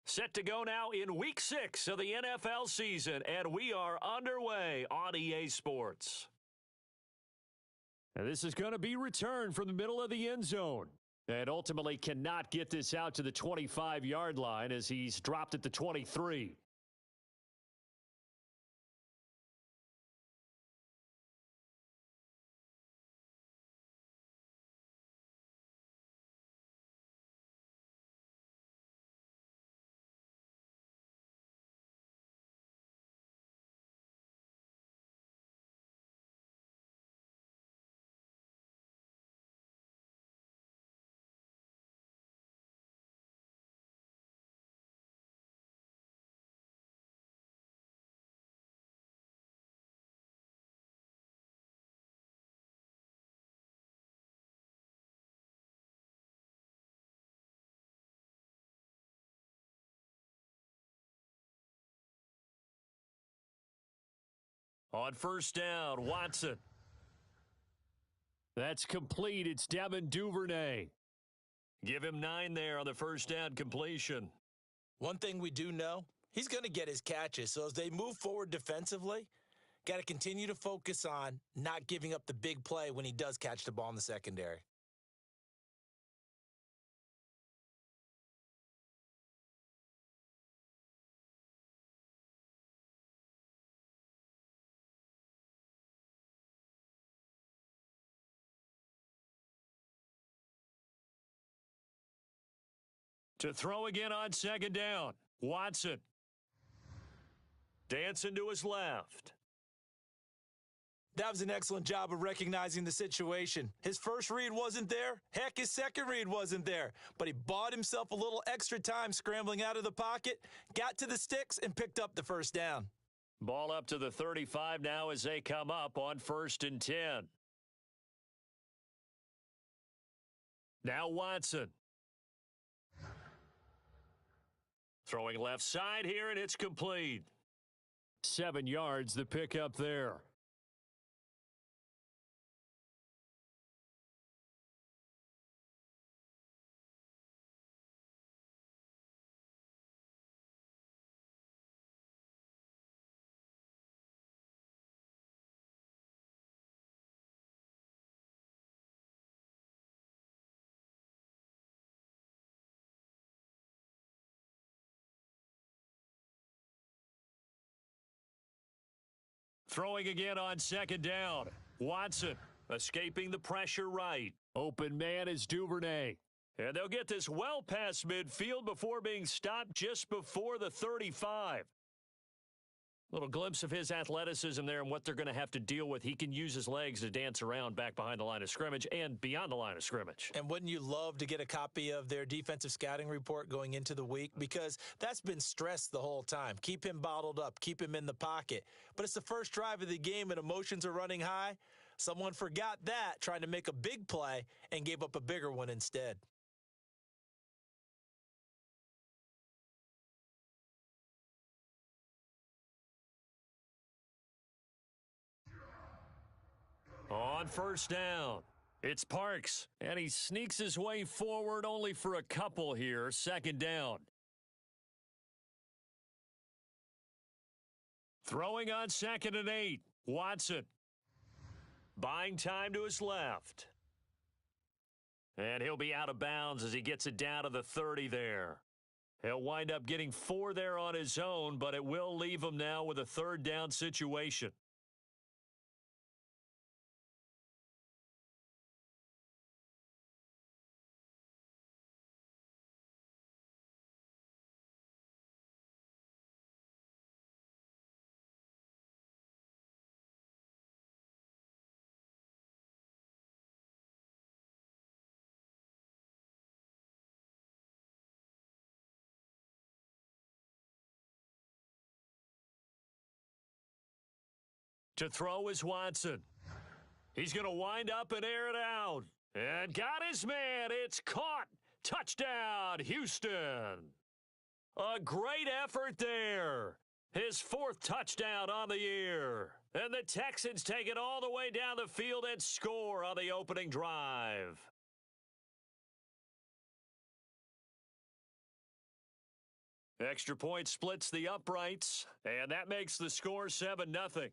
Set to go now in Week 6 of the NFL season, and we are underway on EA Sports. And this is going to be returned from the middle of the end zone. And ultimately cannot get this out to the 25-yard line as he's dropped at the 23. On first down, Watson. That's complete. It's Devin Duvernay. Give him 9 there on the first down completion. One thing we do know, he's going to get his catches. So as they move forward defensively, got to continue to focus on not giving up the big play when he does catch the ball in the secondary. To throw again on second down, Watson. Dancing to his left. That was an excellent job of recognizing the situation. His first read wasn't there. Heck, his second read wasn't there. But he bought himself a little extra time scrambling out of the pocket, got to the sticks, and picked up the first down. Ball up to the 35 now as they come up on 1st and 10. Now Watson. Throwing left side here, and it's complete. 7 yards, the pickup there. Throwing again on second down. Watson escaping the pressure right. Open man is Duvernay. And they'll get this well past midfield before being stopped just before the 35. Little glimpse of his athleticism there and what they're going to have to deal with. He can use his legs to dance around back behind the line of scrimmage and beyond the line of scrimmage. And wouldn't you love to get a copy of their defensive scouting report going into the week? Because that's been stressed the whole time. Keep him bottled up. Keep him in the pocket. But it's the first drive of the game and emotions are running high. Someone forgot that, trying to make a big play, and gave up a bigger one instead. On first down, it's Parks, and he sneaks his way forward only for a couple here. Second down. Throwing on 2nd and 8, Watson. Buying time to his left. And he'll be out of bounds as he gets it down to the 30 there. He'll wind up getting 4 there on his own, but it will leave him now with a 3rd down situation. To throw is Watson. He's going to wind up and air it out. And got his man. It's caught. Touchdown, Houston. A great effort there. His 4th touchdown on the year. And the Texans take it all the way down the field and score on the opening drive. Extra point splits the uprights, and that makes the score 7-0.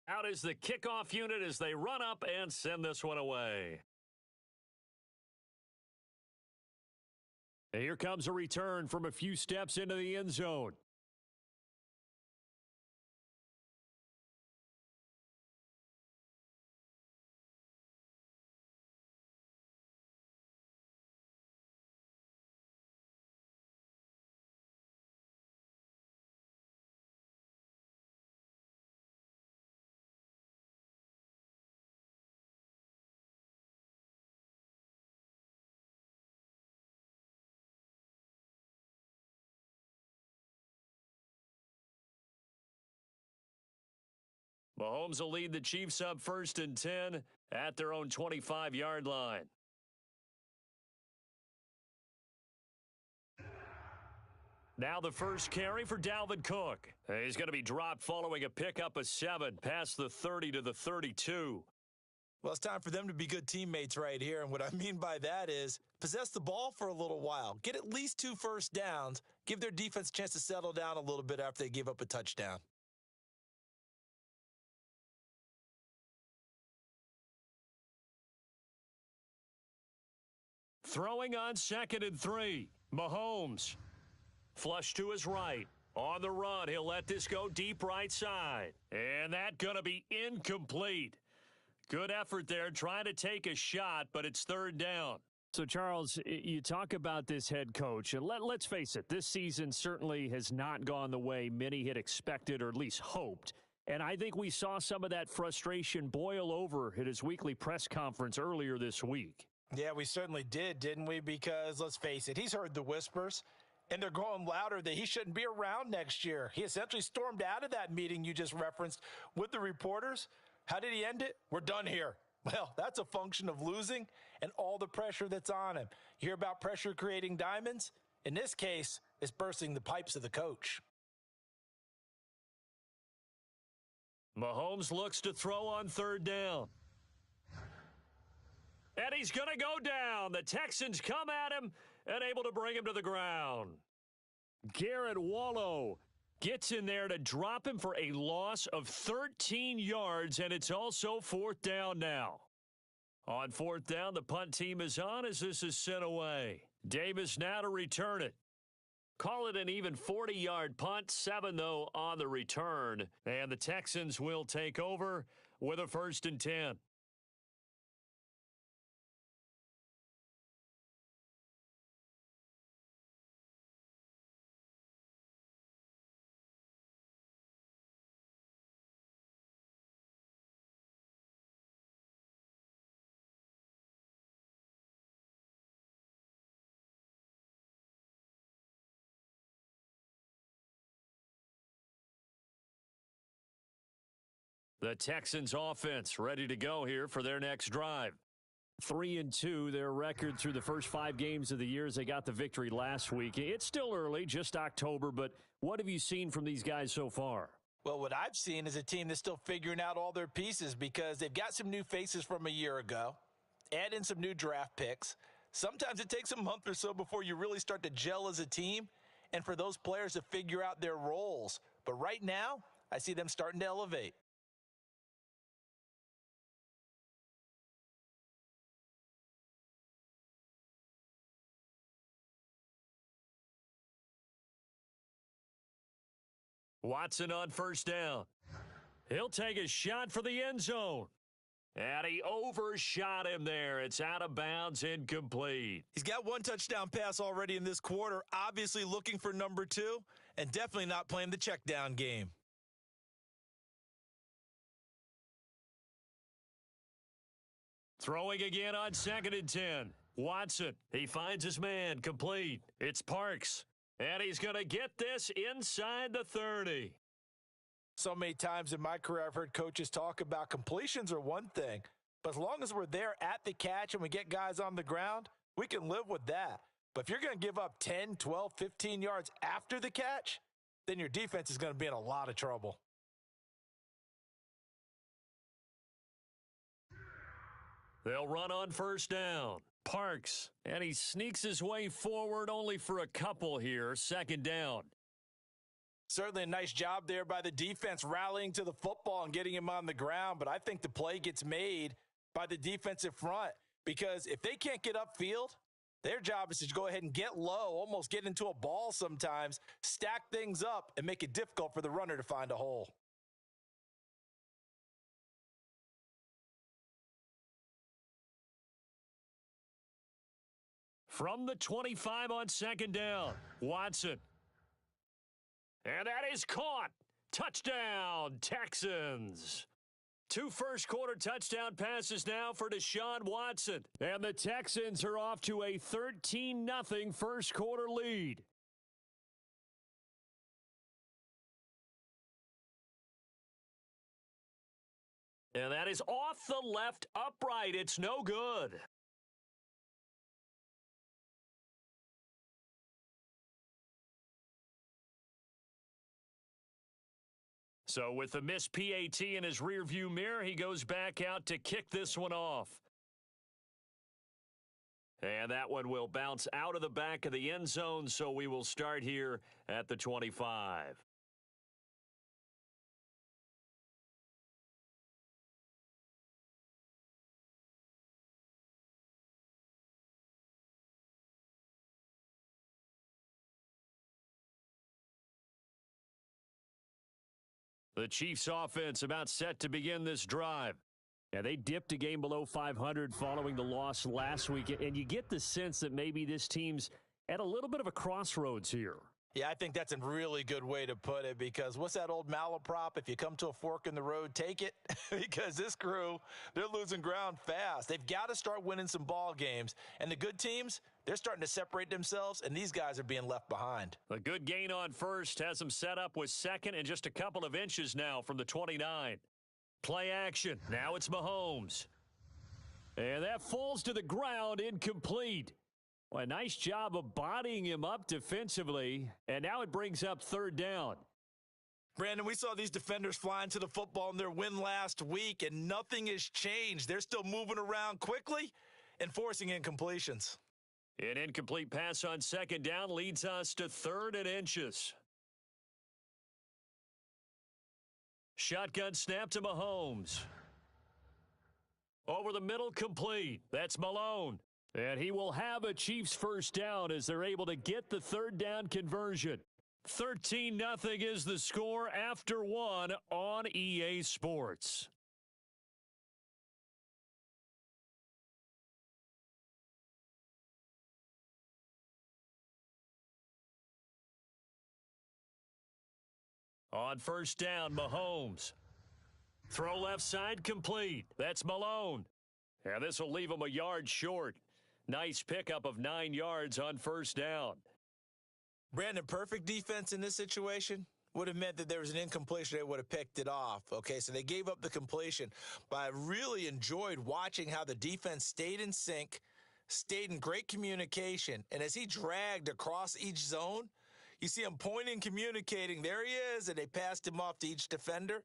Out is the kickoff unit as they run up and send this one away. Here comes a return from a few steps into the end zone. Mahomes will lead the Chiefs up 1st and 10 at their own 25-yard line. Now the first carry for Dalvin Cook. He's going to be dropped following a pickup of 7 past the 30 to the 32. Well, it's time for them to be good teammates right here. And what I mean by that is possess the ball for a little while. Get at least 2 first downs. Give their defense a chance to settle down a little bit after they give up a touchdown. Throwing on 2nd and 3. Mahomes. Flush to his right. On the run, he'll let this go deep right side. And that's going to be incomplete. Good effort there trying to take a shot, but it's 3rd down. So, Charles, you talk about this head coach, and let's face it, this season certainly has not gone the way many had expected or at least hoped. And I think we saw some of that frustration boil over at his weekly press conference earlier this week. Yeah, we certainly did, didn't we? Because, let's face it, he's heard the whispers, and they're going louder that he shouldn't be around next year. He essentially stormed out of that meeting you just referenced with the reporters. How did he end it? We're done here. Well, that's a function of losing and all the pressure that's on him. You hear about pressure creating diamonds? In this case, it's bursting the pipes of the coach. Mahomes looks to throw on 3rd down. And he's going to go down. The Texans come at him and able to bring him to the ground. Garrett Wallow gets in there to drop him for a loss of 13 yards, and it's also 4th down now. On 4th down, the punt team is on as this is sent away. Davis now to return it. Call it an even 40-yard punt, 7, though, on the return. And the Texans will take over with a 1st and 10. The Texans offense ready to go here for their next drive. 3-2, their record through the first 5 games of the year as they got the victory last week. It's still early, just October, but what have you seen from these guys so far? Well, what I've seen is a team that's still figuring out all their pieces because they've got some new faces from a year ago, add in some new draft picks. Sometimes it takes a month or so before you really start to gel as a team and for those players to figure out their roles. But right now, I see them starting to elevate. Watson on 1st down. He'll take a shot for the end zone. And he overshot him there. It's out of bounds, incomplete. He's got 1 touchdown pass already in this quarter, obviously looking for number 2, and definitely not playing the check down game. Throwing again on 2nd and 10. Watson, he finds his man, complete. It's Parks. And he's going to get this inside the 30. So many times in my career, I've heard coaches talk about completions are one thing, but as long as we're there at the catch and we get guys on the ground, we can live with that. But if you're going to give up 10, 12, 15 yards after the catch, then your defense is going to be in a lot of trouble. They'll run on first down. Parks, and he sneaks his way forward only for a couple here. Second down. Certainly a nice job there by the defense rallying to the football and getting him on the ground, but I think the play gets made by the defensive front because if they can't get upfield, their job is to go ahead and get low, almost get into a ball sometimes, stack things up, and make it difficult for the runner to find a hole. From the 25 on second down, Watson. And that is caught. Touchdown, Texans. 2 first-quarter touchdown passes now for Deshaun Watson. And the Texans are off to a 13-0 first-quarter lead. And that is off the left upright. It's no good. So with the missed PAT in his rearview mirror, he goes back out to kick this one off. And that one will bounce out of the back of the end zone, so we will start here at the 25. The Chiefs offense about set to begin this drive. Yeah, they dipped a game below 500 following the loss last week, and you get the sense that maybe this team's at a little bit of a crossroads here. Yeah, I think that's a really good way to put it because what's that old malaprop? If you come to a fork in the road, take it. Because this crew, they're losing ground fast. They've got to start winning some ball games. And the good teams, they're starting to separate themselves, and these guys are being left behind. A good gain on first has them set up with second and just a couple of inches now from the 29. Play action. Now it's Mahomes. And that falls to the ground, incomplete. Well, a nice job of bodying him up defensively, and now it brings up third down. Brandon, we saw these defenders flying to the football in their win last week, and nothing has changed. They're still moving around quickly and forcing incompletions. An incomplete pass on second down leads us to third and inches. Shotgun snap to Mahomes. Over the middle, complete. That's Malone. And he will have a Chiefs first down as they're able to get the third down conversion. 13-0 is the score after one on EA Sports. On first down, Mahomes. Throw left side, complete. That's Malone. And this will leave him a yard short. Nice pickup of 9 yards on first down. Brandon, perfect defense in this situation would have meant that there was an incompletion. They would have picked it off. Okay, so they gave up the completion. But I really enjoyed watching how the defense stayed in sync, stayed in great communication. And as he dragged across each zone, you see him pointing, communicating. There he is, and they passed him off to each defender.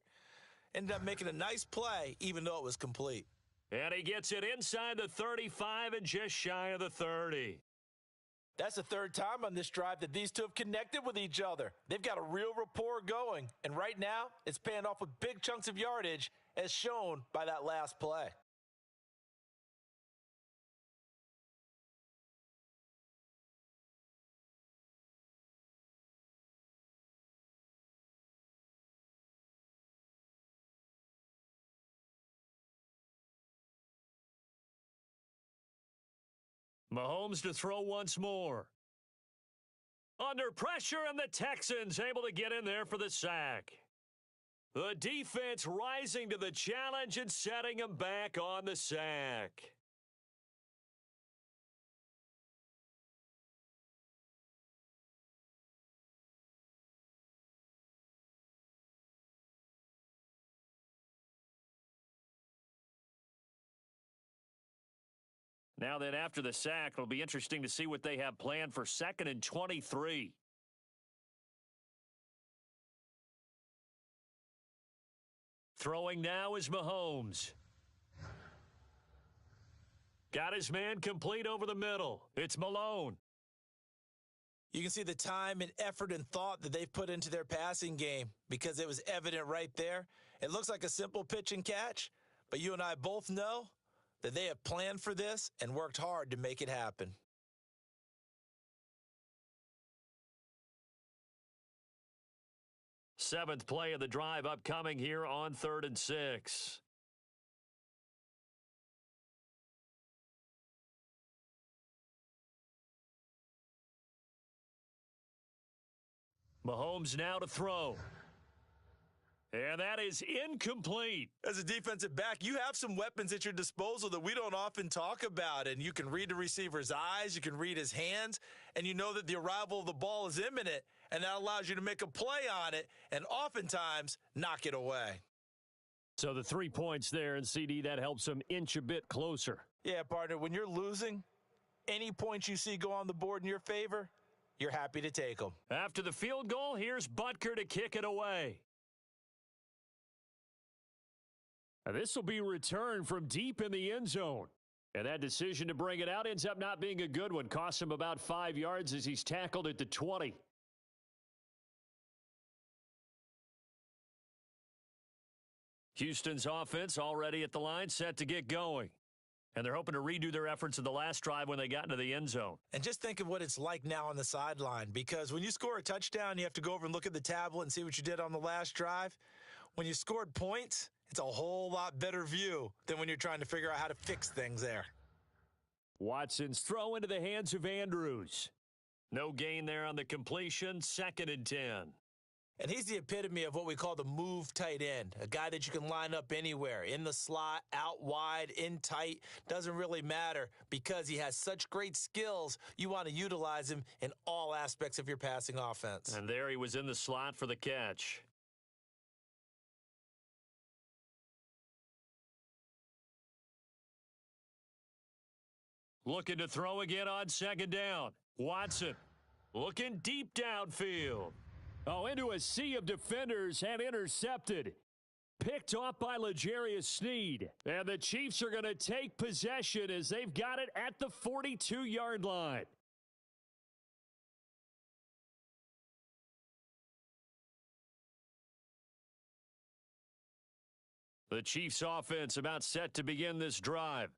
Ended up making a nice play, even though it was complete. And he gets it inside the 35 and just shy of the 30. That's the third time on this drive that these two have connected with each other. They've got a real rapport going. And right now, it's paying off with big chunks of yardage, as shown by that last play. Mahomes to throw once more. Under pressure, and the Texans able to get in there for the sack. The defense rising to the challenge and setting them back on the sack. Now then, after the sack, it'll be interesting to see what they have planned for 2nd and 23. Throwing now is Mahomes. Got his man complete over the middle. It's Malone. You can see the time and effort and thought that they've put into their passing game because it was evident right there. It looks like a simple pitch and catch, but you and I both know that they have planned for this and worked hard to make it happen. Seventh play of the drive upcoming here on 3rd and 6. Mahomes now to throw. And that is incomplete. As a defensive back, you have some weapons at your disposal that we don't often talk about. And you can read the receiver's eyes, you can read his hands, and you know that the arrival of the ball is imminent, and that allows you to make a play on it and oftentimes knock it away. So the 3 points there, and CD, that helps them inch a bit closer. Yeah, partner, when you're losing, any points you see go on the board in your favor, you're happy to take them. After the field goal, here's Butker to kick it away. This will be returned from deep in the end zone. And that decision to bring it out ends up not being a good one. Costs him about 5 yards as he's tackled at the 20. Houston's offense already at the line, set to get going. And they're hoping to redo their efforts in the last drive when they got into the end zone. And just think of what it's like now on the sideline, because when you score a touchdown, you have to go over and look at the tablet and see what you did on the last drive. When you scored points, it's a whole lot better view than when you're trying to figure out how to fix things there. Watson's throw into the hands of Andrews. No gain there on the completion, 2nd and 10. And he's the epitome of what we call the move tight end, a guy that you can line up anywhere, in the slot, out wide, in tight, doesn't really matter because he has such great skills. You want to utilize him in all aspects of your passing offense. And there he was in the slot for the catch. Looking to throw again on 2nd down. Watson looking deep downfield. Oh, into a sea of defenders and intercepted. Picked off by L'Jarius Sneed. And the Chiefs are going to take possession as they've got it at the 42-yard line. The Chiefs offense about set to begin this drive.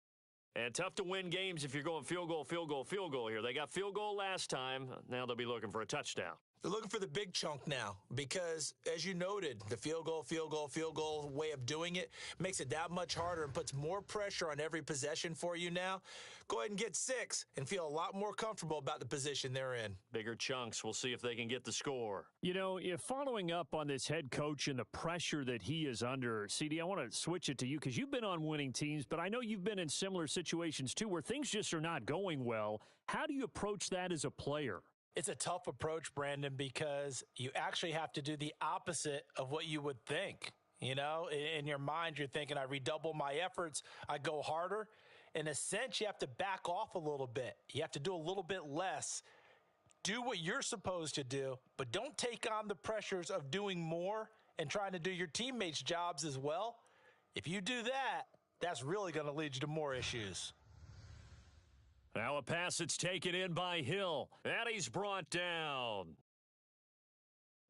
And tough to win games if you're going field goal, field goal, field goal here. They got field goal last time. Now they'll be looking for a touchdown. They're looking for the big chunk now because, as you noted, the field goal way of doing it makes it that much harder and puts more pressure on every possession for you now. Go ahead and get 6 and feel a lot more comfortable about the position they're in. Bigger chunks. We'll see if they can get the score. You know, if following up on this head coach and the pressure that he is under, CD, I want to switch it to you because you've been on winning teams, but I know you've been in similar situations too where things just are not going well. How do you approach that as a player? It's a tough approach, Brandon, because you actually have to do the opposite of what you would think. You know, in your mind, you're thinking, I redouble my efforts, I go harder. In a sense, you have to back off a little bit. You have to do a little bit less. Do what you're supposed to do, but don't take on the pressures of doing more and trying to do your teammates' jobs as well. If you do that, that's really going to lead you to more issues. Now a pass that's taken in by Hill, and he's brought down.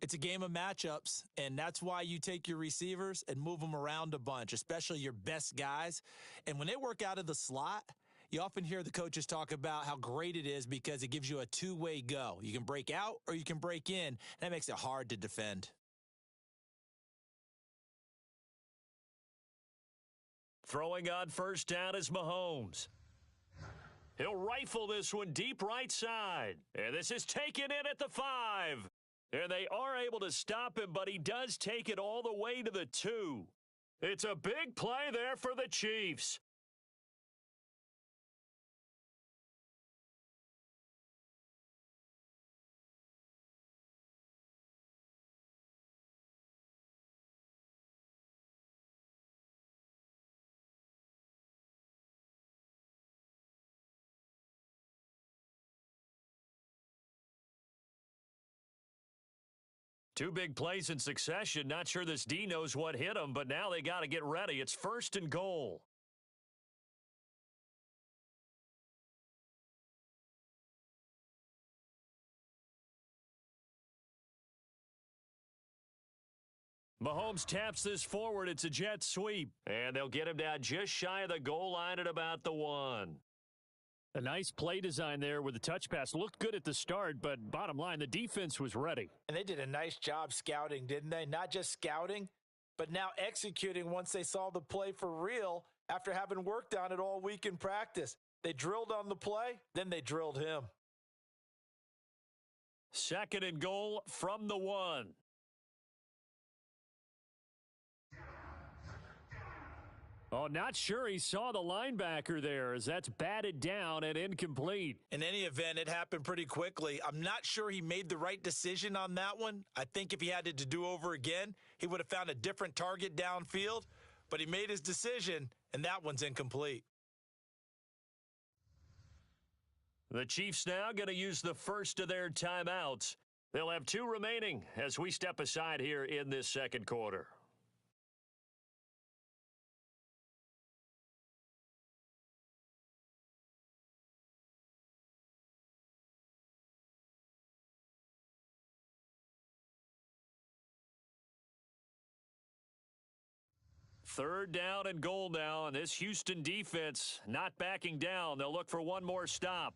It's a game of matchups, and that's why you take your receivers and move them around a bunch, especially your best guys. And when they work out of the slot, you often hear the coaches talk about how great it is because it gives you a two-way go. You can break out or you can break in. That makes it hard to defend. Throwing on 1st down is Mahomes. He'll rifle this one deep right side. And this is taken in at the 5. And they are able to stop him, but he does take it all the way to the 2. It's a big play there for the Chiefs. Two big plays in succession. Not sure this D knows what hit him, but now they got to get ready. It's 1st and goal. Mahomes taps this forward. It's a jet sweep. And they'll get him down just shy of the goal line at about the 1. A nice play design there with the touch pass. Looked good at the start, but bottom line, the defense was ready. And they did a nice job scouting, didn't they? Not just scouting, but now executing once they saw the play for real after having worked on it all week in practice. They drilled on the play, then they drilled him. 2nd and goal from the 1. Oh, not sure he saw the linebacker there as that's batted down and incomplete. In any event, it happened pretty quickly. I'm not sure he made the right decision on that one. I think if he had it to do over again, he would have found a different target downfield. But he made his decision, and that one's incomplete. The Chiefs now going to use the first of their timeouts. They'll have 2 remaining as we step aside here in this 2nd quarter. Third down and goal now, and this Houston defense not backing down. They'll look for one more stop.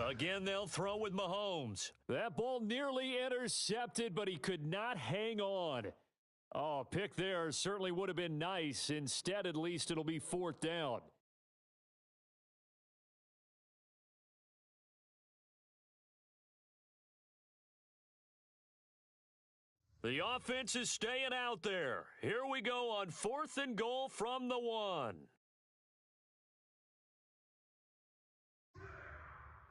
Again, they'll throw with Mahomes. That ball nearly intercepted, but he could not hang on. Oh, pick there certainly would have been nice. Instead, at least it'll be 4th down. The offense is staying out there. Here we go on 4th and goal from the 1.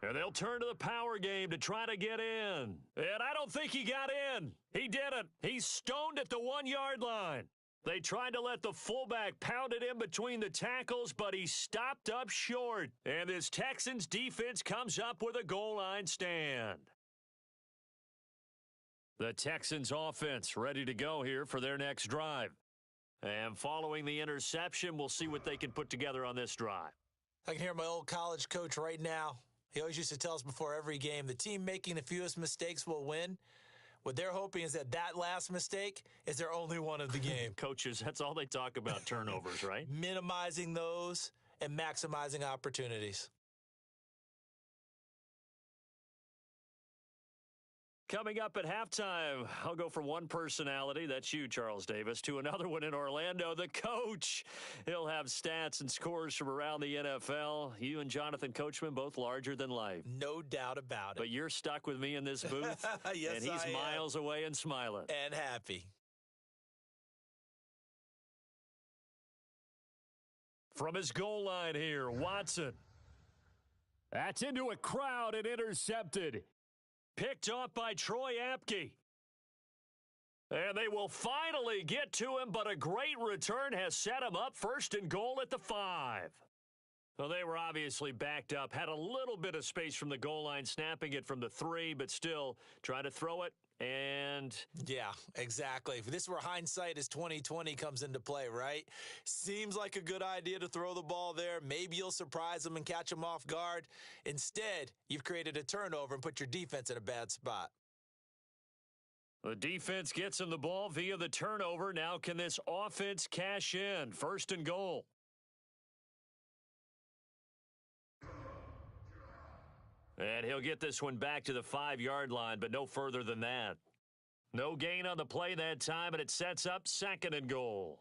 And they'll turn to the power game to try to get in. And I don't think he got in. He didn't. He's stoned at the 1-yard line. They tried to let the fullback pound it in between the tackles, but he stopped up short. And this Texans defense comes up with a goal line stand. The Texans offense ready to go here for their next drive. And following the interception, we'll see what they can put together on this drive. I can hear my old college coach right now. He always used to tell us before every game, the team making the fewest mistakes will win. What they're hoping is that last mistake is their only one of the game. Coaches, that's all they talk about, turnovers, right? Minimizing those and maximizing opportunities. Coming up at halftime, I'll go from one personality, that's you, Charles Davis, to another one in Orlando, the coach. He'll have stats and scores from around the NFL. You and Jonathan Coachman, both larger than life. No doubt about it. But you're stuck with me in this booth, yes, and he's miles away and smiling. And happy. From his goal line here, Watson. That's into a crowd and intercepted. Picked off by Troy Apke. And they will finally get to him, but a great return has set him up 1st and goal at the 5. Well, they were obviously backed up, had a little bit of space from the goal line, snapping it from the 3, but still trying to throw it. And yeah, exactly. This is where hindsight is 20/20 comes into play, right? Seems like a good idea to throw the ball there. Maybe you'll surprise them and catch them off guard. Instead, you've created a turnover and put your defense in a bad spot. The defense gets him the ball via the turnover. Now can this offense cash in? 1st and goal. And he'll get this one back to the 5-yard line, but no further than that. No gain on the play that time, and it sets up 2nd and goal.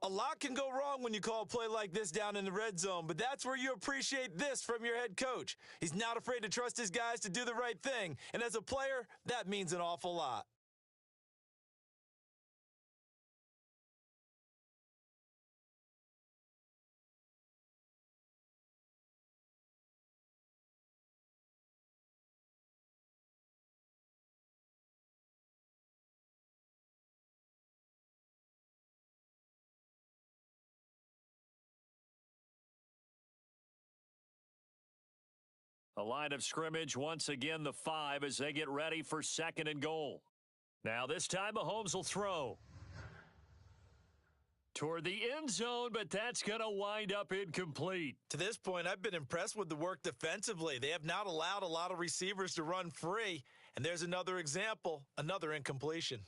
A lot can go wrong when you call a play like this down in the red zone, but that's where you appreciate this from your head coach. He's not afraid to trust his guys to do the right thing, and as a player, that means an awful lot. A line of scrimmage, once again the 5 as they get ready for 2nd and goal. Now this time Mahomes will throw. toward the end zone, but that's going to wind up incomplete. To this point, I've been impressed with the work defensively. They have not allowed a lot of receivers to run free. And there's another example, another incompletion.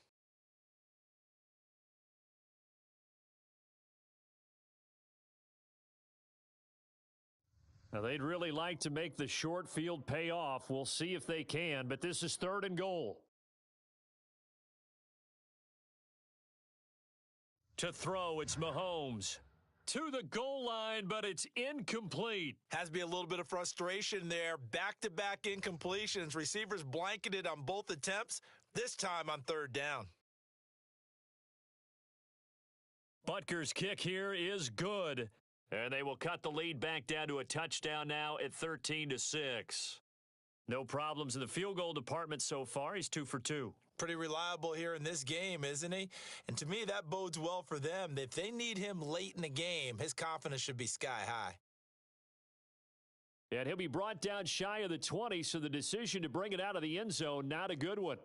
Now, they'd really like to make the short field pay off. We'll see if they can, but this is 3rd and goal. To throw, it's Mahomes. To the goal line, but it's incomplete. Has to be a little bit of frustration there. Back-to-back incompletions. Receivers blanketed on both attempts, this time on 3rd down. Butker's kick here is good. And they will cut the lead back down to a touchdown now at 13-6. No problems in the field goal department so far. He's 2 for 2. Pretty reliable here in this game, isn't he? And to me, that bodes well for them. If they need him late in the game, his confidence should be sky high. And he'll be brought down shy of the 20, so the decision to bring it out of the end zone, not a good one.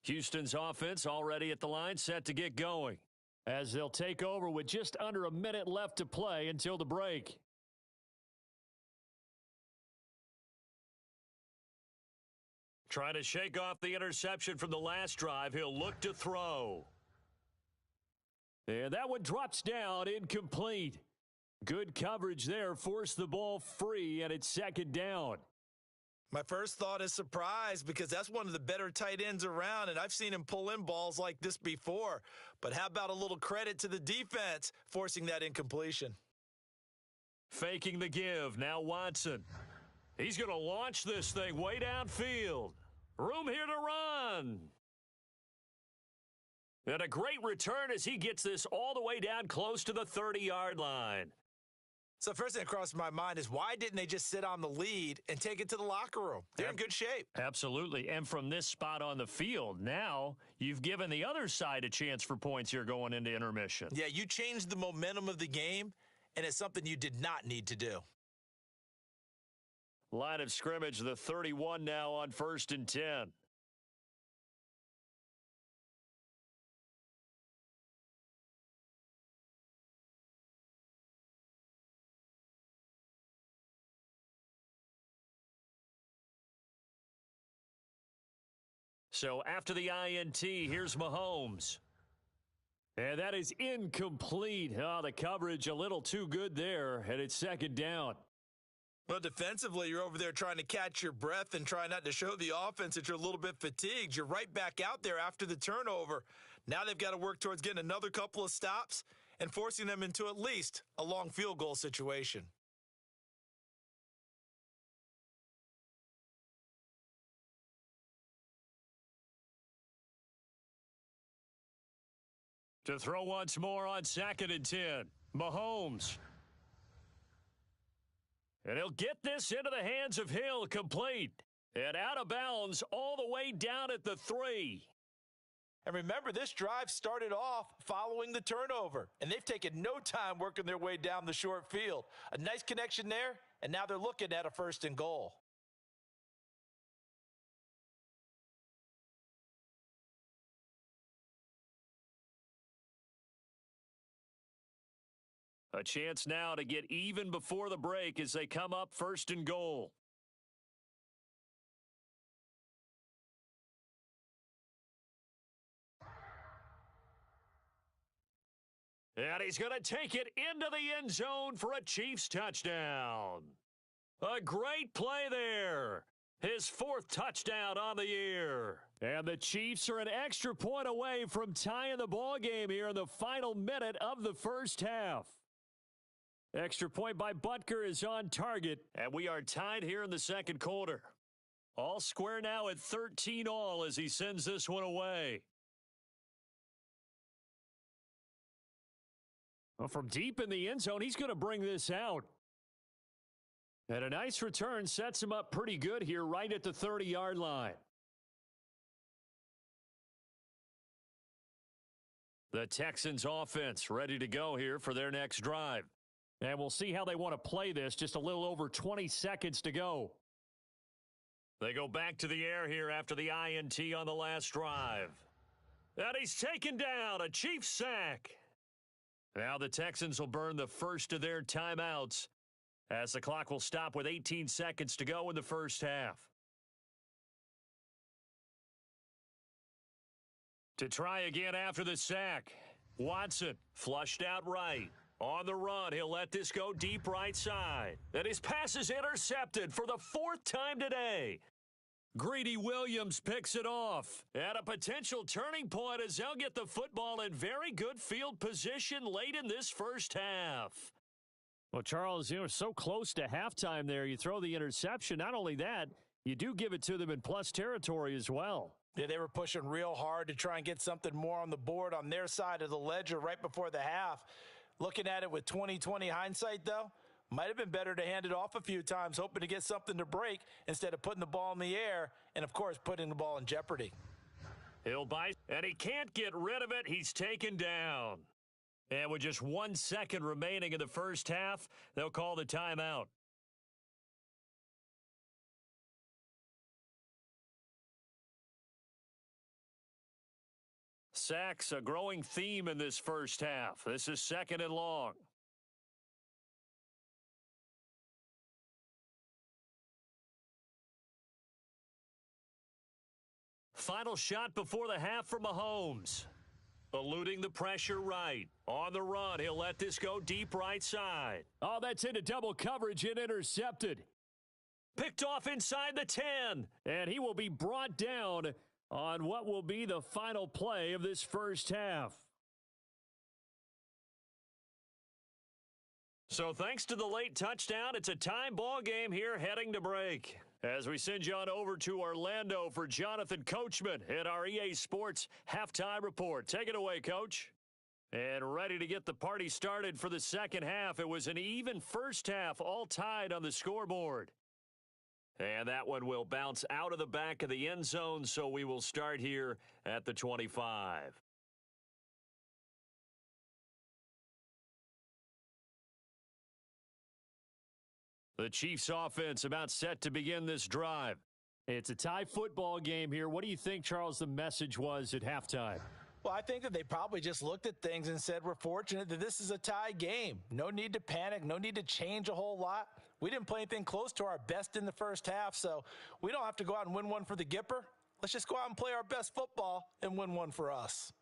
Houston's offense already at the line, set to get going, as they'll take over with just under a minute left to play until the break. Trying to shake off the interception from the last drive. He'll look to throw. And that one drops down, incomplete. Good coverage there, forced the ball free, and it's 2nd down. My first thought is surprise, because that's one of the better tight ends around, and I've seen him pull in balls like this before. But how about a little credit to the defense forcing that incompletion? Faking the give. Now Watson. He's going to launch this thing way downfield. Room here to run. And a great return as he gets this all the way down close to the 30-yard line. So first thing that crossed my mind is, why didn't they just sit on the lead and take it to the locker room? They're in good shape. Absolutely. And from this spot on the field, now you've given the other side a chance for points here going into intermission. Yeah, you changed the momentum of the game, and it's something you did not need to do. Line of scrimmage, the 31 now on 1st and 10. So after the INT, here's Mahomes. And that is incomplete. Oh, the coverage a little too good there, and it's 2nd down. Well, defensively, you're over there trying to catch your breath and try not to show the offense that you're a little bit fatigued. You're right back out there after the turnover. Now they've got to work towards getting another couple of stops and forcing them into at least a long field goal situation. To throw once more on 2nd and 10. Mahomes. And he'll get this into the hands of Hill, complete. And out of bounds all the way down at the 3. And remember, this drive started off following the turnover, and they've taken no time working their way down the short field. A nice connection there, and now they're looking at a 1st and goal. A chance now to get even before the break as they come up 1st and goal. And he's going to take it into the end zone for a Chiefs touchdown. A great play there. His 4th touchdown on the year. And the Chiefs are an extra point away from tying the ball game here in the final minute of the 1st half. Extra point by Butker is on target. And we are tied here in the 2nd quarter. All square now at 13 all as he sends this one away. Well, from deep in the end zone, he's going to bring this out. And a nice return sets him up pretty good here right at the 30-yard line. The Texans offense ready to go here for their next drive. And we'll see how they want to play this. Just a little over 20 seconds to go. They go back to the air here after the INT on the last drive. And he's taken down, a Chiefs sack. Now the Texans will burn the first of their timeouts as the clock will stop with 18 seconds to go in the first half. To try again after the sack. Watson flushed out right. On the run, he'll let this go deep right side. And his pass is intercepted for the fourth time today. Greedy Williams picks it off. At a potential turning point as they'll get the football in very good field position late in this first half. Well, Charles, you know, so close to halftime there. You throw the interception. Not only that, you do give it to them in plus territory as well. Yeah, they were pushing real hard to try and get something more on the board on their side of the ledger right before the half. Looking at it with 20/20 hindsight, though, might have been better to hand it off a few times, hoping to get something to break instead of putting the ball in the air and, of course, putting the ball in jeopardy. He'll bite, and he can't get rid of it. He's taken down. And with just 1 second remaining in the first half, they'll call the timeout. Sacks, a growing theme in this first half. This is 2nd and long. Final shot before the half from Mahomes. Eluding the pressure right. On the run, he'll let this go deep right side. Oh, that's into double coverage and intercepted. Picked off inside the 10. And he will be brought down on what will be the final play of this first half. So thanks to the late touchdown, it's a time ball game here heading to break. As we send you on over to Orlando for Jonathan Coachman at our EA Sports Halftime Report. Take it away, Coach. And ready to get the party started for the second half. It was an even first half, all tied on the scoreboard. And that one will bounce out of the back of the end zone, so we will start here at the 25. The Chiefs offense about set to begin this drive. It's a tie football game here. What do you think, Charles, the message was at halftime? Well, I think that they probably just looked at things and said, we're fortunate that this is a tie game. No need to panic. No need to change a whole lot. We didn't play anything close to our best in the first half, so we don't have to go out and win one for the Gipper. Let's just go out and play our best football and win one for us.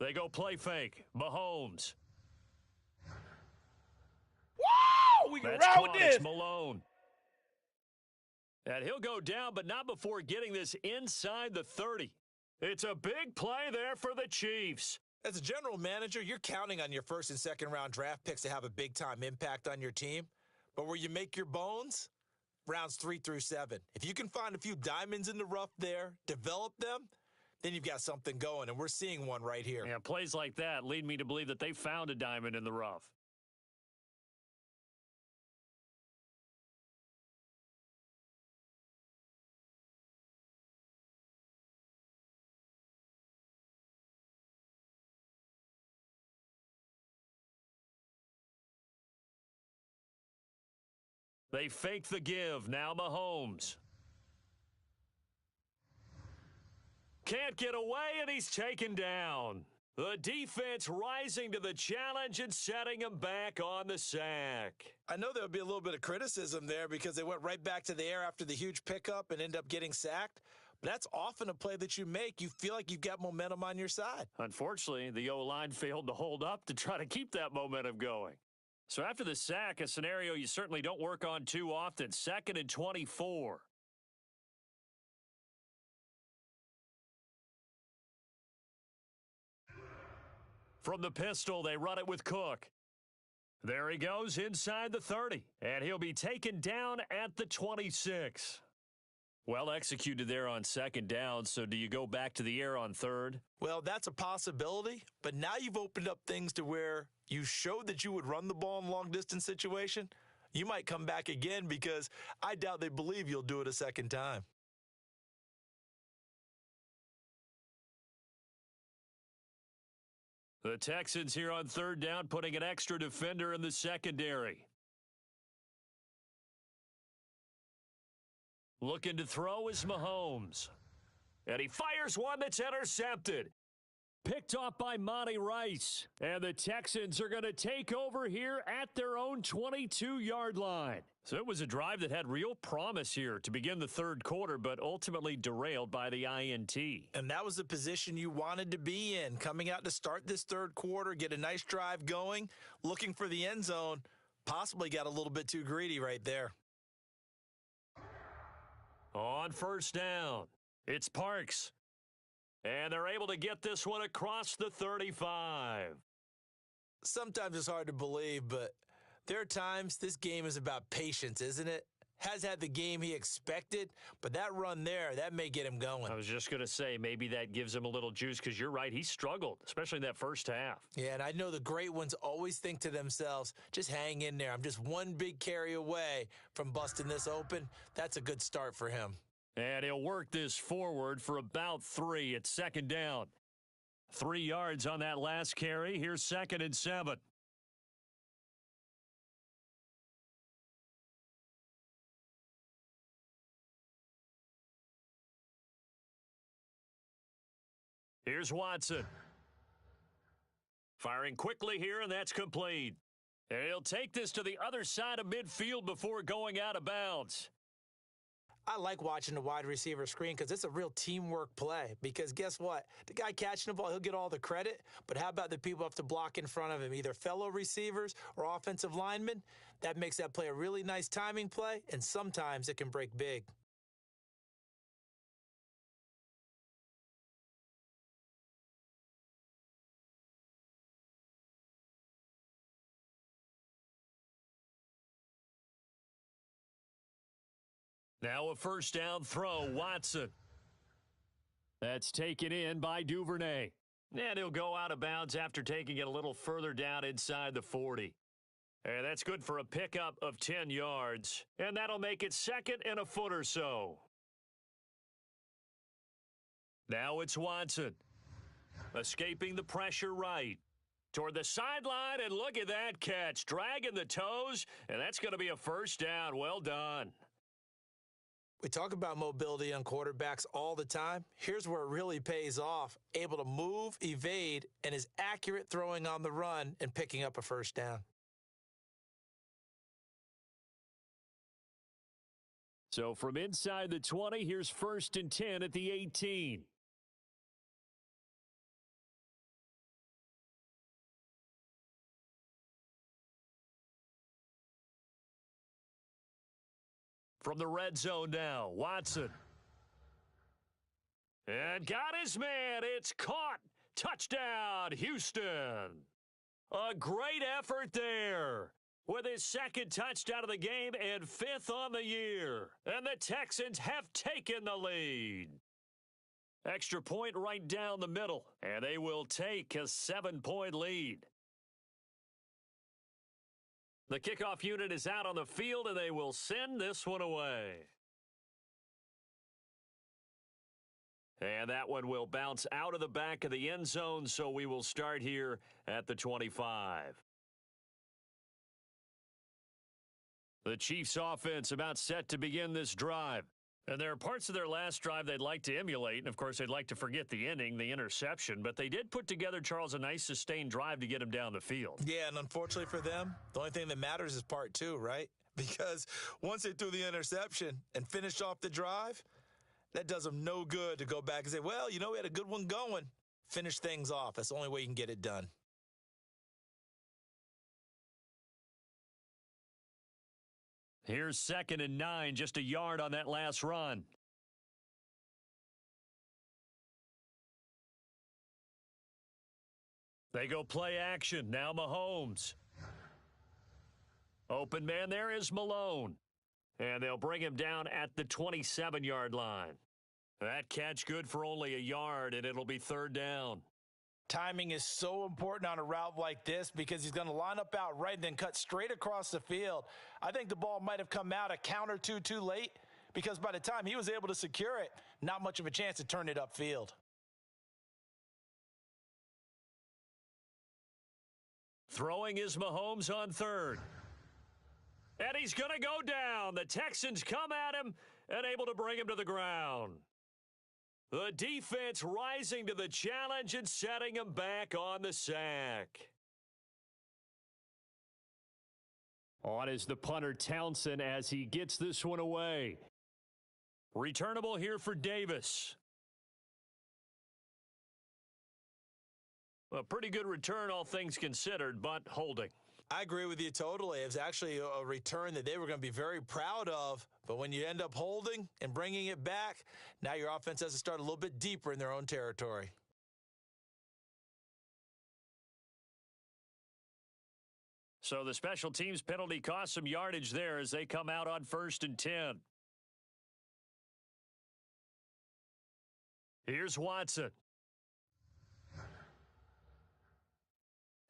They go play fake. Mahomes. Wow! We can ride with this. It's Malone. And he'll go down, but not before getting this inside the 30. It's a big play there for the Chiefs. As a general manager, you're counting on your first and second round draft picks to have a big-time impact on your team. But where you make your bones, rounds 3 through 7. If you can find a few diamonds in the rough there, develop them, then you've got something going, and we're seeing one right here. Yeah, plays like that lead me to believe that they found a diamond in the rough. They fake the give. Now Mahomes. Can't get away, and he's taken down. The defense rising to the challenge and setting him back on the sack. I know there'll be a little bit of criticism there because they went right back to the air after the huge pickup and end up getting sacked. But that's often a play that you make. You feel like you've got momentum on your side. Unfortunately, the O-line failed to hold up to try to keep that momentum going. So after the sack, a scenario you certainly don't work on too often. 2nd and 24. From the pistol, they run it with Cook. There he goes inside the 30, and he'll be taken down at the 26. Well executed there on second down, so do you go back to the air on third? Well, that's a possibility, but now you've opened up things to where you showed that you would run the ball in a long-distance situation. You might come back again because I doubt they believe you'll do it a second time. The Texans here on third down, putting an extra defender in the secondary. Looking to throw is Mahomes. And he fires one that's intercepted. Picked off by Monty Rice. And the Texans are going to take over here at their own 22-yard line. So it was a drive that had real promise here to begin the third quarter, but ultimately derailed by the INT. And that was the position you wanted to be in, coming out to start this third quarter, get a nice drive going, looking for the end zone, possibly got a little bit too greedy right there. On first down, it's Parks. And they're able to get this one across the 35. Sometimes it's hard to believe, but there are times this game is about patience, isn't it? Has had the game he expected, but that run there, that may get him going. I was just going to say, maybe that gives him a little juice because you're right, he struggled, especially in that first half. Yeah, and I know the great ones always think to themselves, just hang in there. I'm just one big carry away from busting this open. That's a good start for him. And he'll work this forward for about 3 at second down. 3 yards on that last carry. Here's 2nd and 7. Here's Watson. Firing quickly here, and that's complete. And he'll take this to the other side of midfield before going out of bounds. I like watching the wide receiver screen because it's a real teamwork play. Because guess what? The guy catching the ball, he'll get all the credit. But how about the people who have to block in front of him, either fellow receivers or offensive linemen? That makes that play a really nice timing play, and sometimes it can break big. Now a first down throw, Watson. That's taken in by Duvernay. And he'll go out of bounds after taking it a little further down inside the 40. And that's good for a pickup of 10 yards. And that'll make it 2nd and a foot or so. Now it's Watson. Escaping the pressure right. Toward the sideline, and look at that catch. Dragging the toes, and that's going to be a first down. Well done. We talk about mobility on quarterbacks all the time. Here's where it really pays off. Able to move, evade, and is accurate throwing on the run and picking up a first down. So from inside the 20, here's 1st and 10 at the 18. From the red zone now, Watson. And got his man. It's caught. Touchdown, Houston. A great effort there. With his 2nd touchdown of the game and 5th on the year. And the Texans have taken the lead. Extra point right down the middle. And they will take a 7-point lead. The kickoff unit is out on the field, and they will send this one away. And that one will bounce out of the back of the end zone, so we will start here at the 25. The Chiefs' offense about set to begin this drive. And there are parts of their last drive they'd like to emulate, and of course they'd like to forget the ending, the interception, but they did put together, Charles, a nice sustained drive to get him down the field. Yeah, and unfortunately for them, the only thing that matters is part 2, right? Because once they threw the interception and finished off the drive, that does them no good to go back and say, well, you know, we had a good one going. Finish things off. That's the only way you can get it done. Here's 2nd and 9, just a yard on that last run. They go play action. Now Mahomes. Open man there is Malone. And they'll bring him down at the 27-yard line. That catch good for only a yard, and it'll be third down. Timing is so important on a route like this because he's going to line up out right and then cut straight across the field. I think the ball might have come out a count or two too late because by the time he was able to secure it, not much of a chance to turn it upfield. Throwing is Mahomes on third. And he's going to go down. The Texans come at him and able to bring him to the ground. The defense rising to the challenge and setting him back on the sack. On is the punter Townsend as he gets this one away. Returnable here for Davis. A pretty good return, all things considered, but holding. I agree with you totally. It was actually a return that they were going to be very proud of. But when you end up holding and bringing it back, now your offense has to start a little bit deeper in their own territory. So the special teams penalty cost some yardage there as they come out on 1st and 10. Here's Watson.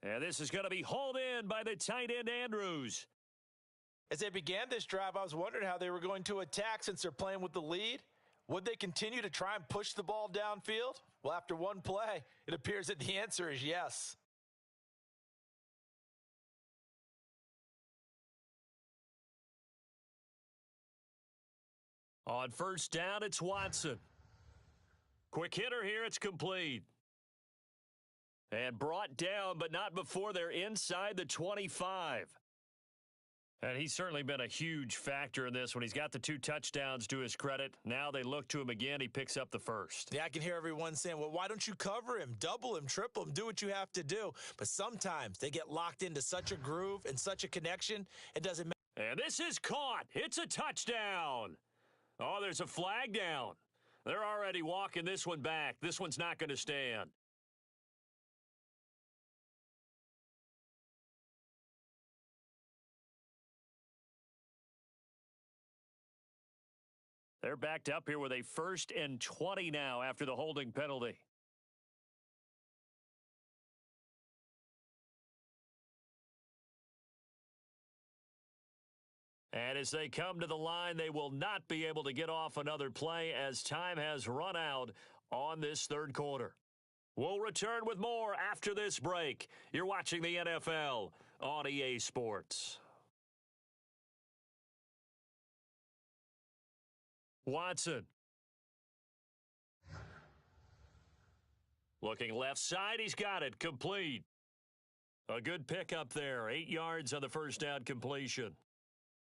And this is going to be hauled in by the tight end Andrews. As they began this drive, I was wondering how they were going to attack since they're playing with the lead. Would they continue to try and push the ball downfield? Well, after one play, it appears that the answer is yes. On 1st down, it's Watson. Quick hitter here, it's complete. And brought down, but not before they're inside the 25. And he's certainly been a huge factor in this when he's got the 2 touchdowns to his credit. Now they look to him again. He picks up the first. Yeah, I can hear everyone saying, well, why don't you cover him, double him, triple him, do what you have to do. But sometimes they get locked into such a groove and such a connection, it doesn't matter. And this is caught. It's a touchdown. Oh, there's a flag down. They're already walking this one back. This one's not going to stand. They're backed up here with a 1st and 20 now after the holding penalty. And as they come to the line, they will not be able to get off another play as time has run out on this 3rd quarter. We'll return with more after this break. You're watching the NFL on EA Sports. Watson. Looking left side, he's got it, complete. A good pickup there, 8 yards on the 1st down completion.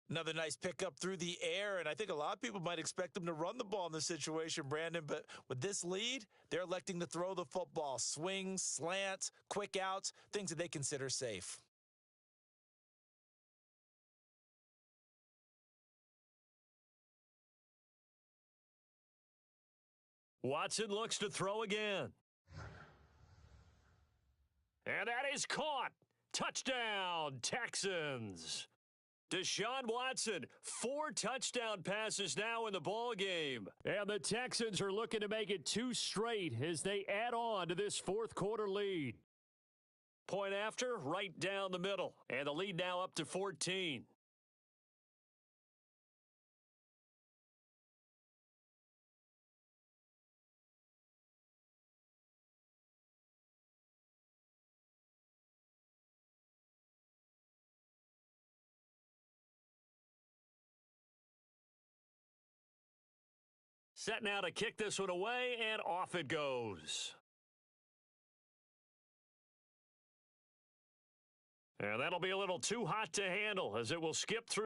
Another nice pickup through the air, and I think a lot of people might expect them to run the ball in this situation, Brandon, but with this lead, they're electing to throw the football. Swings, slants, quick outs, things that they consider safe. Watson looks to throw again. And that is caught. Touchdown, Texans. Deshaun Watson, 4 touchdown passes now in the ball game. And the Texans are looking to make it 2 straight as they add on to this 4th quarter lead. Point after, right down the middle. And the lead now up to 14. Set now to kick this one away, and off it goes. And that'll be a little too hot to handle as it will skip through.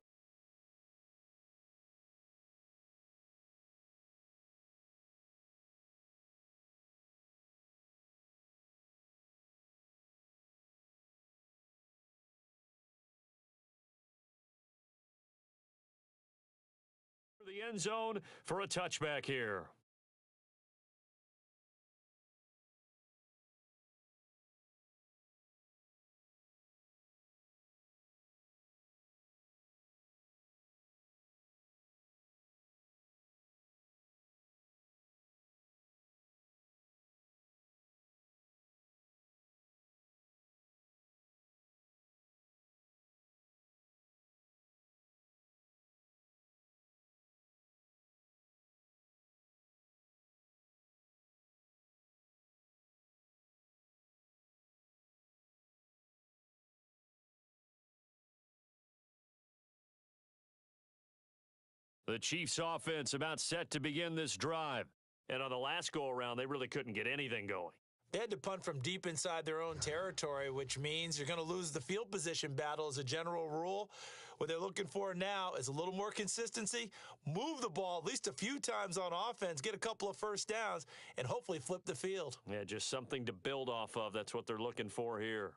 The end zone for a touchback here. The Chiefs offense about set to begin this drive. And on the last go-around, they really couldn't get anything going. They had to punt from deep inside their own territory, which means you're going to lose the field position battle as a general rule. What they're looking for now is a little more consistency, move the ball at least a few times on offense, get a couple of first downs, and hopefully flip the field. Yeah, just something to build off of. That's what they're looking for here.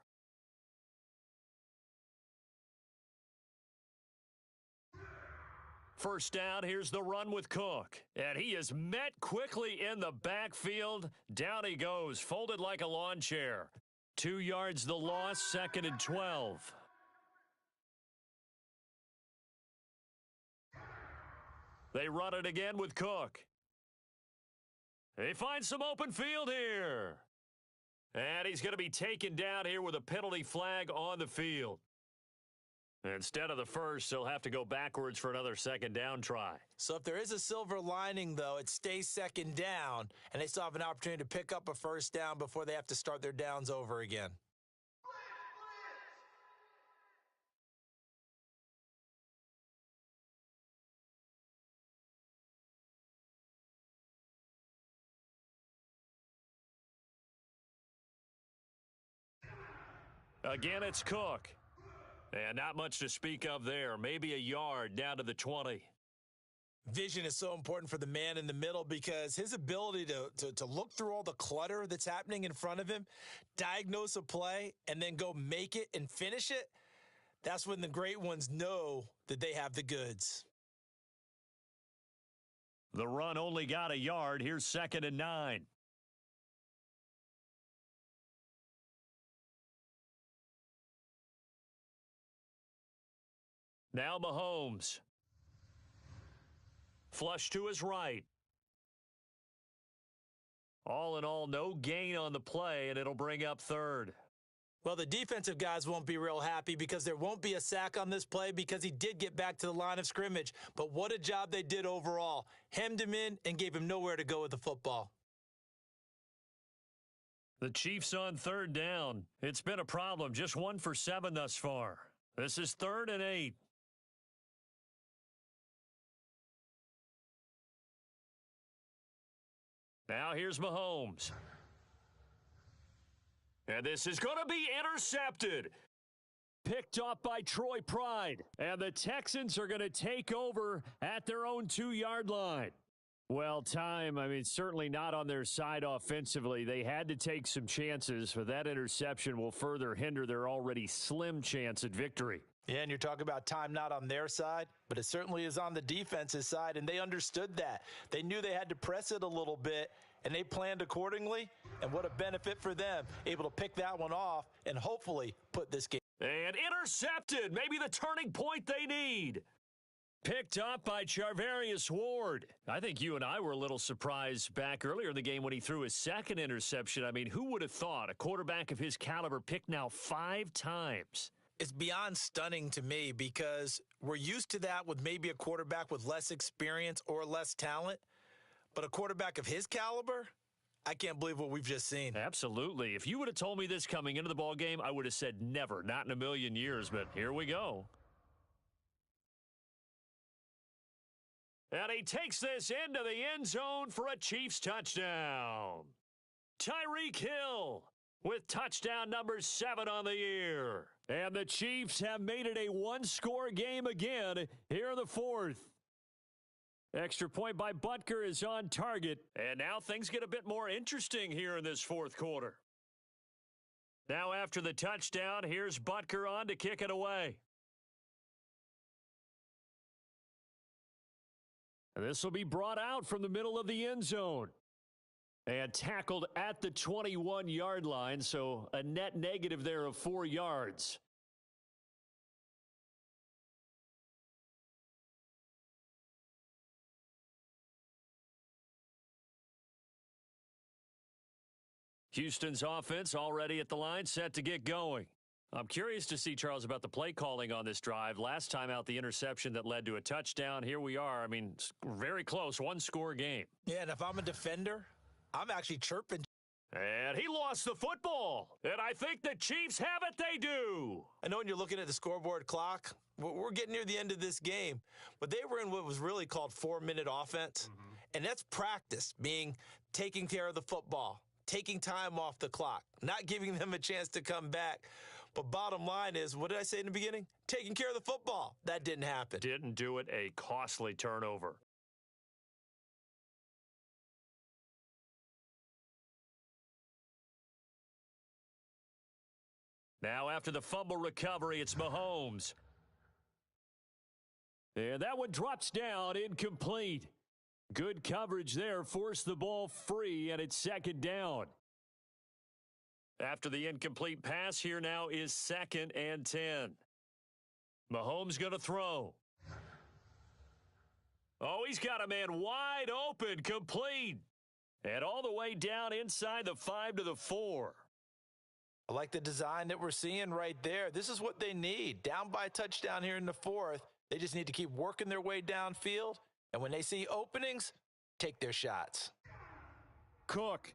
First down, here's the run with Cook. And he is met quickly in the backfield. Down he goes, folded like a lawn chair. 2 yards the loss, 2nd and 12. They run it again with Cook. They find some open field here. And he's going to be taken down here with a penalty flag on the field. Instead of the first, they'll have to go backwards for another 2nd down try. So if there is a silver lining, though, it stays 2nd down, and they still have an opportunity to pick up a first down before they have to start their downs over again. Again, it's Cook. And not much to speak of there. Maybe a yard down to the 20. Vision is so important for the man in the middle because his ability to look through all the clutter that's happening in front of him, diagnose a play, and then go make it and finish it, that's when the great ones know that they have the goods. The run only got a yard. Here's 2nd and 9. Now Mahomes. Flush to his right. All in all, no gain on the play, and it'll bring up 3rd. Well, the defensive guys won't be real happy because there won't be a sack on this play because he did get back to the line of scrimmage. But what a job they did overall. Hemmed him in and gave him nowhere to go with the football. The Chiefs on 3rd down. It's been a problem. Just 1 for 7 thus far. This is 3rd and 8. Now here's Mahomes. And this is going to be intercepted. Picked off by Troy Pride. And the Texans are going to take over at their own 2-yard line. Well, certainly not on their side offensively. They had to take some chances, but that interception will further hinder their already slim chance at victory. Yeah, and you're talking about time not on their side, but it certainly is on the defense's side, and they understood that. They knew they had to press it a little bit, and they planned accordingly, and what a benefit for them, able to pick that one off and hopefully put this game. And intercepted, maybe the turning point they need. Picked up by Charvarius Ward. I think you and I were a little surprised back earlier in the game when he threw his 2nd interception. I mean, who would have thought a quarterback of his caliber picked now 5 times? It's beyond stunning to me because we're used to that with maybe a quarterback with less experience or less talent. But a quarterback of his caliber, I can't believe what we've just seen. Absolutely. If you would have told me this coming into the ball game, I would have said never, not in a million years, but here we go. And he takes this into the end zone for a Chiefs touchdown. Tyreek Hill with touchdown number 7 on the year. And the Chiefs have made it a 1-score game again here in the 4th. Extra point by Butker is on target. And now things get a bit more interesting here in this 4th quarter. Now after the touchdown, here's Butker on to kick it away. And this will be brought out from the middle of the end zone. And tackled at the 21-yard line, so a net negative there of 4 yards. Houston's offense already at the line, set to get going. I'm curious to see, Charles, about the play calling on this drive. Last time out, the interception that led to a touchdown. Here we are. I mean, very close, 1-score game. Yeah, and if I'm a defender, I'm actually chirping And he lost the football. And I think the Chiefs have it. They do. I know when you're looking at the scoreboard clock, we're getting near the end of this game, but they were in what was really called 4-minute offense. And that's practice, meaning taking care of the football, taking time off the clock, not giving them a chance to come back. But bottom line is, what did I say in the beginning? Taking care of the football. That didn't happen. Didn't do it. A costly turnover. Now after the fumble recovery, it's Mahomes. And that one drops down, incomplete. Good coverage there, forced the ball free, and it's second down. After the incomplete pass, here now is 2nd and 10. Mahomes going to throw. Oh, he's got a man wide open, complete. And all the way down inside the 5 to the 4. I like the design that we're seeing right there. This is what they need. Down by a touchdown here in the 4th. They just need to keep working their way downfield. And when they see openings, take their shots. Cook.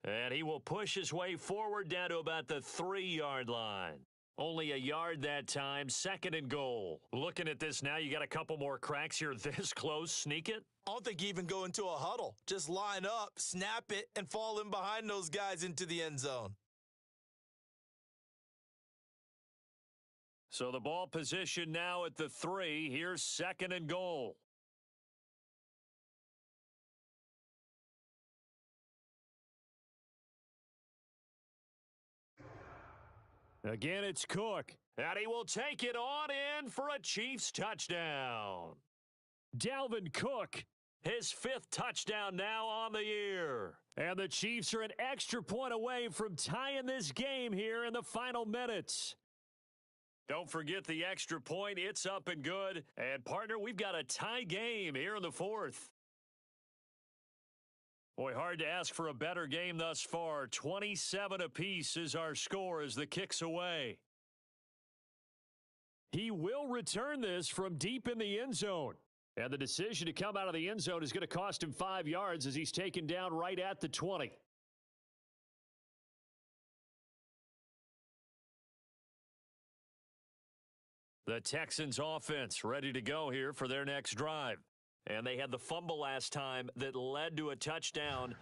And he will push his way forward down to about the 3-yard line. Only a yard that time, 2nd and goal. Looking at this now, you got a couple more cracks here this close. Sneak it? I don't think you even go into a huddle. Just line up, snap it, and fall in behind those guys into the end zone. So the ball position now at the 3. Here's 2nd and goal. Again, it's Cook. And he will take it on in for a Chiefs touchdown. Dalvin Cook, his 5th touchdown now on the year. And the Chiefs are an extra point away from tying this game here in the final minutes. Don't forget the extra point. It's up and good. And, partner, we've got a tie game here in the 4th. Boy, hard to ask for a better game thus far. 27 apiece is our score as the kick's away. He will return this from deep in the end zone. And the decision to come out of the end zone is going to cost him 5 yards as he's taken down right at the 20. The Texans offense ready to go here for their next drive. And they had the fumble last time that led to a touchdown.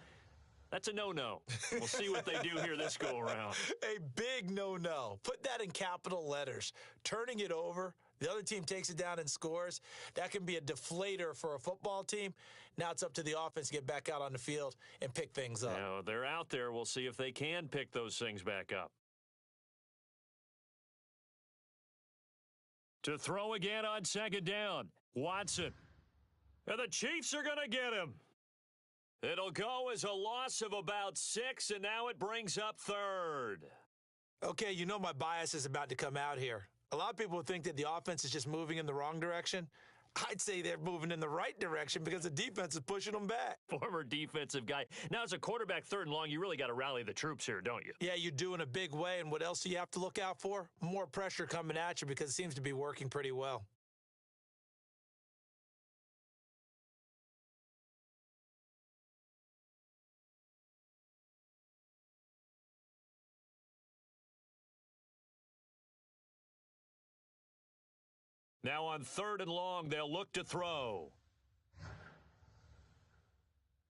That's a no-no. We'll see what they do here this go-around. A big no-no. Put that in capital letters. Turning it over, the other team takes it down and scores. That can be a deflator for a football team. Now it's up to the offense to get back out on the field and pick things up. Now, they're out there. We'll see if they can pick those things back up. To throw again on 2nd down, Watson. And the Chiefs are going to get him. It'll go as a loss of about 6, and now it brings up 3rd. Okay, you know my bias is about to come out here. A lot of people think that the offense is just moving in the wrong direction. I'd say they're moving in the right direction because the defense is pushing them back. Former defensive guy. Now, as a quarterback 3rd and long, you really got to rally the troops here, don't you? Yeah, you do in a big way. And what else do you have to look out for? More pressure coming at you because it seems to be working pretty well. Now on 3rd and long, they'll look to throw.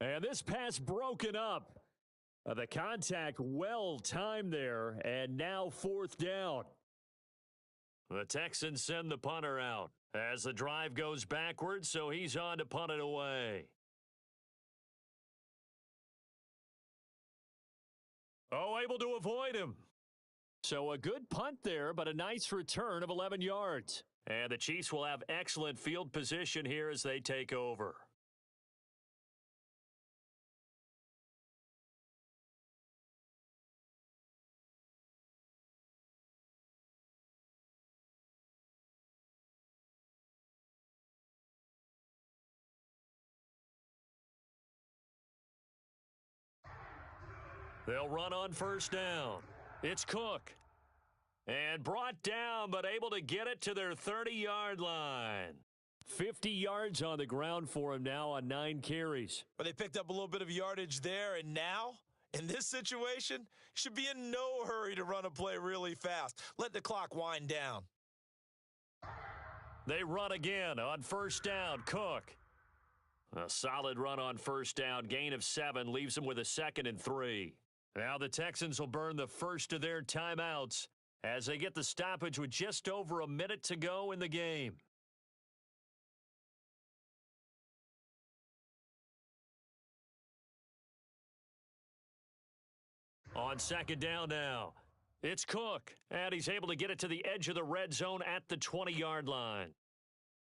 And this pass broken up. The contact well timed there, and now 4th down. The Texans send the punter out as the drive goes backwards, so he's on to punt it away. Oh, able to avoid him. So a good punt there, but a nice return of 11 yards. And the Chiefs will have excellent field position here as they take over. They'll run on 1st down. It's Cook. And brought down, but able to get it to their 30-yard line. 50 yards on the ground for him now on 9 carries. But they picked up a little bit of yardage there, and now, in this situation, should be in no hurry to run a play really fast. Let the clock wind down. They run again on first down. Cook. A solid run on first down. Gain of 7 leaves them with a 2nd and 3. Now the Texans will burn the first of their timeouts as they get the stoppage with just over a minute to go in the game. On second down now, it's Cook, and he's able to get it to the edge of the red zone at the 20-yard line.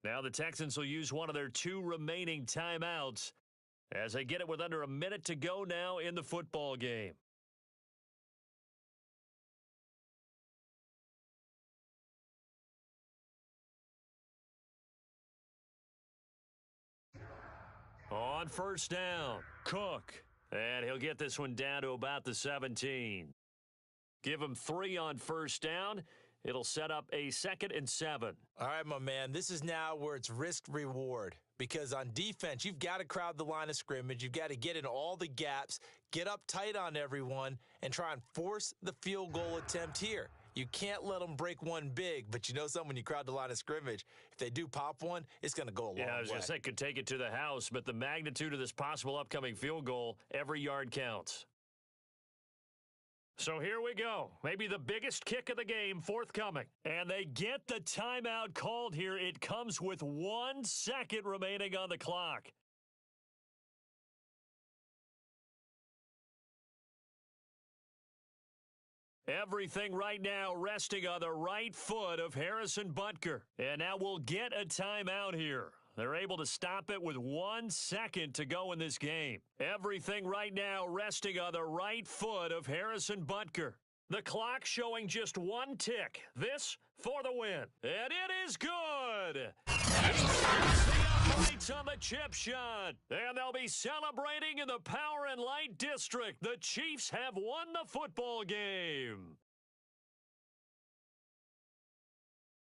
Now the Texans will use one of their 2 remaining timeouts as they get it with under a minute to go now in the football game. On first down, Cook. And he'll get this one down to about the 17. Give him 3 on first down. It'll set up a 2nd and 7. All right, my man, this is now where it's risk-reward. Because on defense, you've got to crowd the line of scrimmage. You've got to get in all the gaps, get up tight on everyone, and try and force the field goal attempt here. You can't let them break one big, but you know something, when you crowd the line of scrimmage, if they do pop one, it's going to go a long way. Yeah, I was going to say, could take it to the house, but the magnitude of this possible upcoming field goal, every yard counts. So here we go. Maybe the biggest kick of the game forthcoming. And they get the timeout called here. It comes with 1 second remaining on the clock. Everything right now resting on the right foot of Harrison Butker. And now we'll get a timeout here. They're able to stop it with 1 second to go in this game. Everything right now resting on the right foot of Harrison Butker. The clock showing just 1 tick. This for the win. And it is good. Lights on the chip shot. And they'll be celebrating in the Power and Light District. The Chiefs have won the football game.